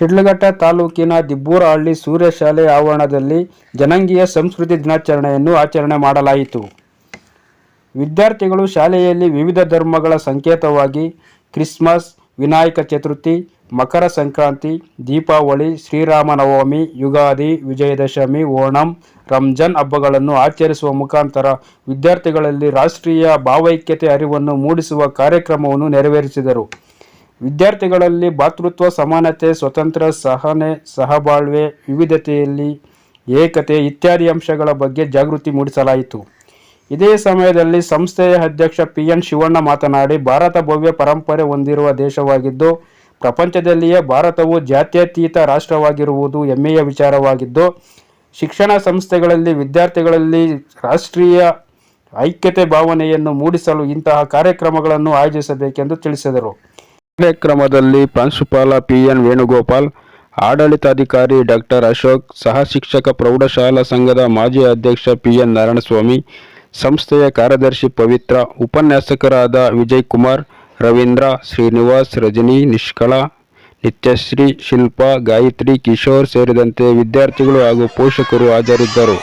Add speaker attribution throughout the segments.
Speaker 1: ಶಿಡ್ಲಘಟ್ಟ ತಾಲೂಕಿನ ದಿಬ್ಬೂರಹಳ್ಳಿ ಸೂರ್ಯ ಶಾಲೆ ಆವರಣದಲ್ಲಿ ಜನಾಂಗೀಯ ಸಂಸ್ಕೃತಿ ದಿನಾಚರಣೆಯನ್ನು ಆಚರಣೆ ಮಾಡಲಾಯಿತು. ವಿದ್ಯಾರ್ಥಿಗಳು ಶಾಲೆಯಲ್ಲಿ ವಿವಿಧ ಧರ್ಮಗಳ ಸಂಕೇತವಾಗಿ ಕ್ರಿಸ್ಮಸ್, ವಿನಾಯಕ ಚತುರ್ಥಿ, ಮಕರ ಸಂಕ್ರಾಂತಿ, ದೀಪಾವಳಿ, ಶ್ರೀರಾಮನವಮಿ, ಯುಗಾದಿ, ವಿಜಯದಶಮಿ, ಓಣಂ, ರಂಜಾನ್ ಹಬ್ಬಗಳನ್ನು ಆಚರಿಸುವ ಮುಖಾಂತರ ವಿದ್ಯಾರ್ಥಿಗಳಲ್ಲಿ ರಾಷ್ಟ್ರೀಯ ಭಾವೈಕ್ಯತೆ ಅರಿವನ್ನು ಮೂಡಿಸುವ ಕಾರ್ಯಕ್ರಮವನ್ನು ನೆರವೇರಿಸಿದರು. ವಿದ್ಯಾರ್ಥಿಗಳಲ್ಲಿ ಭ್ರಾತೃತ್ವ, ಸಮಾನತೆ, ಸ್ವಾತಂತ್ರ್ಯ, ಸಹನೆ, ಸಹಬಾಳ್ವೆ, ವಿವಿಧತೆಯಲ್ಲಿ ಏಕತೆ ಇತ್ಯಾದಿ ಅಂಶಗಳ ಬಗ್ಗೆ ಜಾಗೃತಿ ಮೂಡಿಸಲಾಯಿತು. ಇದೇ ಸಮಯದಲ್ಲಿ ಸಂಸ್ಥೆಯ ಅಧ್ಯಕ್ಷ ಪಿ.ಎನ್. ಶಿವಣ್ಣ ಮಾತನಾಡಿ, ಭಾರತ ಭವ್ಯ ಪರಂಪರೆ ಹೊಂದಿರುವ ದೇಶವಾಗಿದ್ದು, ಪ್ರಪಂಚದಲ್ಲಿಯೇ ಭಾರತವು ಜಾತ್ಯತೀತ ರಾಷ್ಟ್ರವಾಗಿರುವುದು ಹೆಮ್ಮೆಯ ವಿಚಾರವಾಗಿದ್ದು, ಶಿಕ್ಷಣ ಸಂಸ್ಥೆಗಳಲ್ಲಿ ವಿದ್ಯಾರ್ಥಿಗಳಲ್ಲಿ ರಾಷ್ಟ್ರೀಯ ಐಕ್ಯತೆ ಭಾವನೆಯನ್ನು ಮೂಡಿಸಲು ಇಂತಹ ಕಾರ್ಯಕ್ರಮಗಳನ್ನು ಆಯೋಜಿಸಬೇಕೆಂದು ತಿಳಿಸಿದರು. ಕಾರ್ಯಕ್ರಮದಲ್ಲಿ ಪ್ರಾಂಶುಪಾಲ ಪಿ.ಎನ್. ವೇಣುಗೋಪಾಲ್, ಆಡಳಿತಾಧಿಕಾರಿ ಡಾಕ್ಟರ್ ಅಶೋಕ್, ಸಹ ಶಿಕ್ಷಕ ಪ್ರೌಢಶಾಲಾ ಸಂಘದ ಮಾಜಿ ಅಧ್ಯಕ್ಷ ಪಿ.ಎನ್. ನಾರಾಯಣಸ್ವಾಮಿ, ಸಂಸ್ಥೆಯ ಕಾರ್ಯದರ್ಶಿ ಪವಿತ್ರ, ಉಪನ್ಯಾಸಕರಾದ ವಿಜಯಕುಮಾರ್, ರವೀಂದ್ರ, ಶ್ರೀನಿವಾಸ್, ರಜನಿ, ನಿಷ್ಕಳಾ, ನಿತ್ಯಶ್ರೀ, ಶಿಲ್ಪಾ, ಗಾಯತ್ರಿ, ಕಿಶೋರ್ ಸೇರಿದಂತೆ ವಿದ್ಯಾರ್ಥಿಗಳು ಹಾಗೂ ಪೋಷಕರು ಹಾಜರಿದ್ದರು.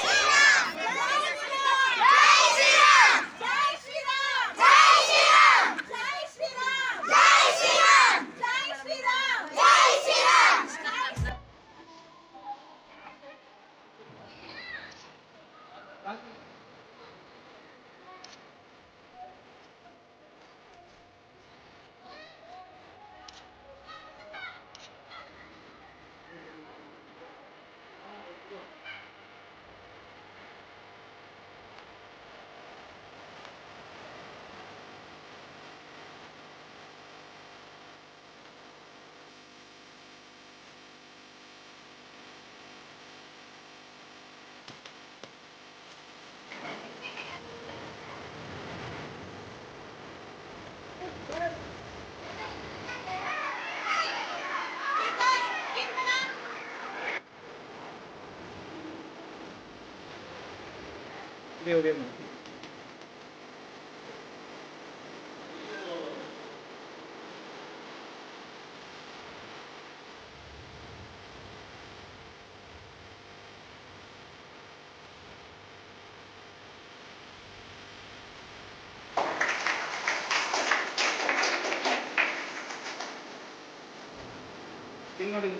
Speaker 2: ನೋಡಿ